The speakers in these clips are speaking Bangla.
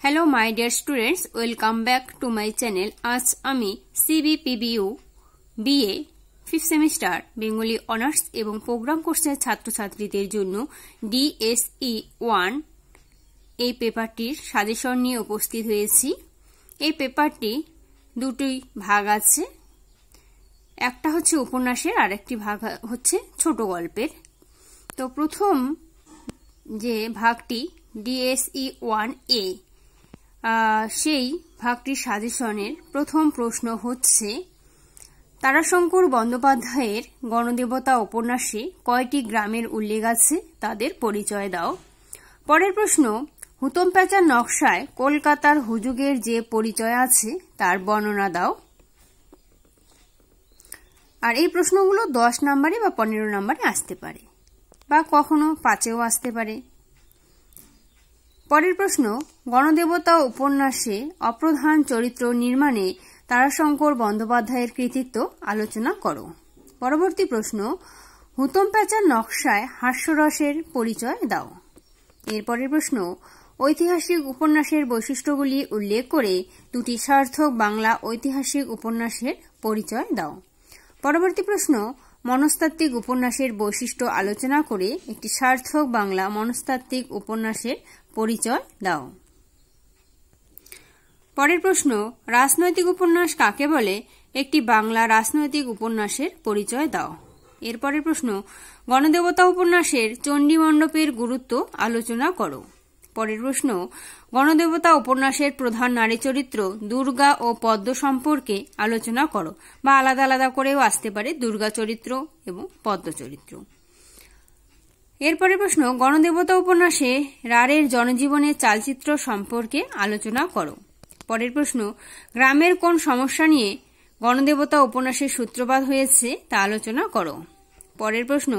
Hello my dear students, welcome back to my channel. आज आमी CBPBU BA 5th semester Bengali honours এবং প্রোগ্রাম কোর্সের ছাত্রছাত্রীদের জন্য ডিএসই 1 এই পেপারটির সাজেশন নিয়ে উপস্থিত হয়েছি। এই পেপারটি দুটি ভাগ আছে, একটা হচ্ছে উপন্যাসের আর একটি ভাগ হচ্ছে ছোট গল্পের। তো প্রথম যে ভাগটি ডিএসই 1A সেই ভাগটির সাজেশনের প্রথম প্রশ্ন হচ্ছে, তারাশঙ্কর বন্দ্যোপাধ্যায়ের গণদেবতা উপন্যাসে কয়টি গ্রামের উল্লেখ আছে, তাদের পরিচয় দাও। পরের প্রশ্ন, হুতম প্যাঁচার নকশায় কলকাতার হুজুগের যে পরিচয় আছে তার বর্ণনা দাও। আর এই প্রশ্নগুলো 10 নম্বরে বা 15 নম্বরে আসতে পারে বা কখনো 5এও আসতে পারে। পরের প্রশ্ন, গণদেবতা উপন্যাসে অপ্রধান চরিত্র নির্মাণে তারাশঙ্কর বন্দ্যোপাধ্যায়ের কৃতিত্ব আলোচনা করো। পরবর্তী প্রশ্ন, হুতম প্যাঁচার নকশায় হাস্যরসের পরিচয় দাও। এরপরের প্রশ্ন, ঐতিহাসিক উপন্যাসের বৈশিষ্ট্যগুলি উল্লেখ করে দুটি সার্থক বাংলা ঐতিহাসিক উপন্যাসের পরিচয় দাও। পরবর্তী প্রশ্ন, মনস্তাত্ত্বিক উপন্যাসের বৈশিষ্ট্য আলোচনা করে একটি সার্থক বাংলা মনস্তাত্ত্বিক উপন্যাসের পরিচয় দাও। পরের প্রশ্ন, রাজনৈতিক উপন্যাস কাকে বলে, একটি বাংলা রাজনৈতিক উপন্যাসের পরিচয় দাও। এরপরের প্রশ্ন, গণদেবতা উপন্যাসের চণ্ডী মণ্ডপের গুরুত্ব আলোচনা করো। পরের প্রশ্ন, গণদেবতা উপন্যাসের প্রধান নারী চরিত্র দুর্গা ও পদ্ম সম্পর্কে আলোচনা করো, বা আলাদা আলাদা করেও আসতে পারে দুর্গা চরিত্র এবং পদ্ম চরিত্র। এরপরের প্রশ্ন, গণদেবতা উপন্যাসে রাঢ়ের জনজীবনের চালচিত্র সম্পর্কে আলোচনা করো। পরের প্রশ্ন, গ্রামের কোন সমস্যা নিয়ে গণদেবতা উপন্যাসের সূত্রপাত হয়েছে তা আলোচনা করো। পরের প্রশ্ন,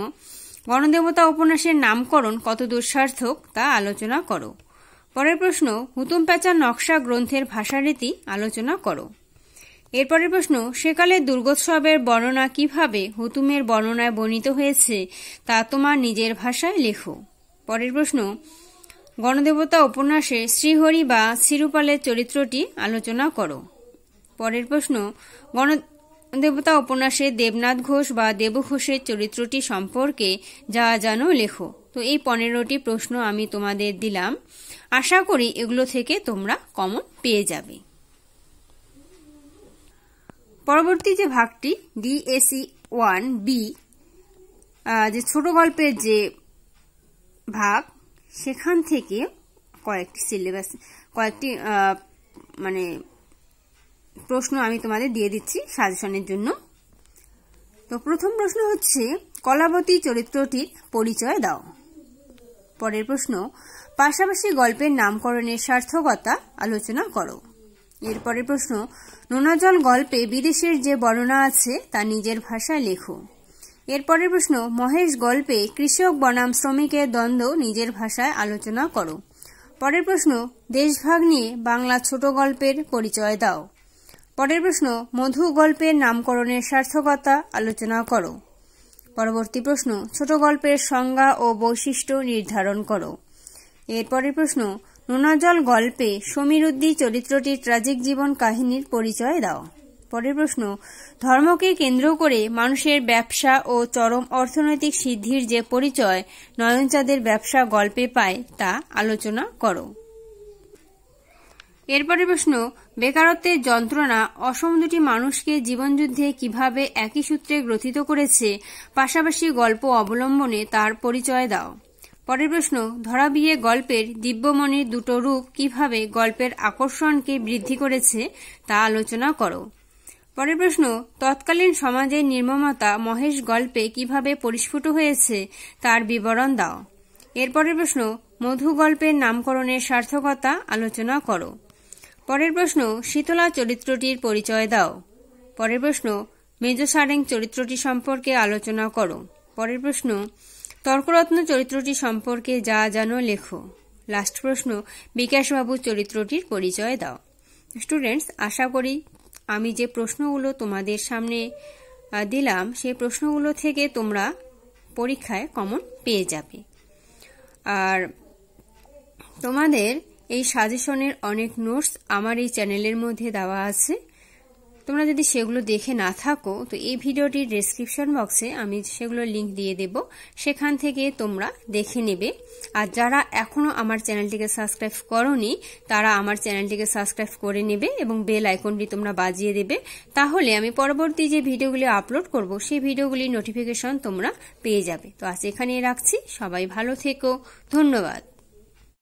গণদেবতা উপন্যাসের নামকরণ কত দুঃসার্থক তা আলোচনা করো। পরের প্রশ্ন, হুতম প্যাঁচার নকশা গ্রন্থের ভাষারীতি আলোচনা করো। এরপরের প্রশ্ন, সেকালের দুর্গোৎসবের বর্ণনা কিভাবে হুতুমের বর্ণনায় বর্ণিত হয়েছে তা তোমার নিজের ভাষায় লেখো। পরের প্রশ্ন, গণদেবতা উপন্যাসে শ্রীহরি বা শ্রীরূপালের চরিত্রটি আলোচনা করো। পরের প্রশ্ন, গণদেবতা উপন্যাসে দেবনাথ ঘোষ বা দেবু ঘোষের চরিত্রটি সম্পর্কে যা জানো লেখো। তো এই 15টি প্রশ্ন আমি তোমাদের দিলাম, আশা করি এগুলো থেকে তোমরা কমন পেয়ে যাবে। পরবর্তী যে ভাগটি ডিএসই 1B যে ছোট গল্পের যে ভাগ, সেখান থেকে কয়েকটি প্রশ্ন আমি তোমাদের দিয়ে দিচ্ছি সাজেশনের জন্য। তো প্রথম প্রশ্ন হচ্ছে, কলাবতী চরিত্রটির পরিচয় দাও। পরের প্রশ্ন, পাশাপাশি গল্পের নামকরণের সার্থকতা আলোচনা করো। এরপরের প্রশ্ন, নোনাজল গল্পে বিদেশের যে বর্ণনা আছে তা নিজের ভাষায় লেখো। এরপরের প্রশ্ন, মহেশ গল্পে কৃষক বনাম শ্রমিকের দ্বন্দ্ব নিজের ভাষায় আলোচনা করো। পরের প্রশ্ন, দেশভাগ নিয়ে বাংলা ছোট গল্পের পরিচয় দাও। পরের প্রশ্ন, মধু গল্পের নামকরণের সার্থকতা আলোচনা করো। পরবর্তী প্রশ্ন, ছোট গল্পের সংজ্ঞা ও বৈশিষ্ট্য নির্ধারণ করো। এরপরের প্রশ্ন, নোনাজল গল্পে সমীরুদ্দি চরিত্রটির ট্র্যাজিক জীবন কাহিনীর পরিচয় দাও। পরের প্রশ্ন, ধর্মকে কেন্দ্র করে মানুষের ব্যবসা ও চরম অর্থনৈতিক সিদ্ধির যে পরিচয় নয়নচাঁদের ব্যবসা গল্পে পায় তা আলোচনা করো। এরপরের প্রশ্ন, বেকারত্বের যন্ত্রণা অসম দুটি মানুষকে জীবনযুদ্ধে কিভাবে একই সূত্রে গ্রথিত করেছে, পাশাপাশি গল্প অবলম্বনে তার পরিচয় দাও। পরের প্রশ্ন, ধরা বিয়ে গল্পের দিব্যমণির দুটো রূপ কিভাবে গল্পের আকর্ষণকে বৃদ্ধি করেছে তা আলোচনা করো। পরের প্রশ্ন, তৎকালীন সমাজের নির্মমতা মহেশ গল্পে কিভাবে পরিস্ফুট হয়েছে তার বিবরণ দাও। এরপরের প্রশ্ন, মধু গল্পের নামকরণের সার্থকতা আলোচনা করো। পরের প্রশ্ন, শীতলা চরিত্রটির পরিচয় দাও। পরের প্রশ্ন, মেজ সারেং চরিত্রটি সম্পর্কে আলোচনা করো। পরের প্রশ্ন, তর্করত্ন চরিত্রটি সম্পর্কে যা জানো লেখো। লাস্ট প্রশ্ন, বিকাশবাবু চরিত্রটির পরিচয় দাও। স্টুডেন্টস, আশা করি আমি যে প্রশ্নগুলো তোমাদের সামনে দিলাম সেই প্রশ্নগুলো থেকে তোমরা পরীক্ষায় কমন পেয়ে যাবে। আর তোমাদের এই সাজেশনের অনেক নোটস আমার এই চ্যানেলের মধ্যে দেওয়া আছে। তোমরা যদি সেগুলো দেখে না থাকো তো এই ভিডিওটির ডেসক্রিপশন বক্সে আমি সেগুলোর লিংক দিয়ে দেব, সেখান থেকে তোমরা দেখে নেবে। আর যারা এখনো আমার চ্যানেলটিকে সাবস্ক্রাইব করোনি তারা আমার চ্যানেলটিকে সাবস্ক্রাইব করে নেবে এবং বেল আইকনটি তোমরা বাজিয়ে দেবে, তাহলে আমি পরবর্তী যে ভিডিওগুলি আপলোড করব সেই ভিডিওগুলির নোটিফিকেশন তোমরা পেয়ে যাবে। তো আজ এখানেই রাখছি, সবাই ভালো থেকো, ধন্যবাদ।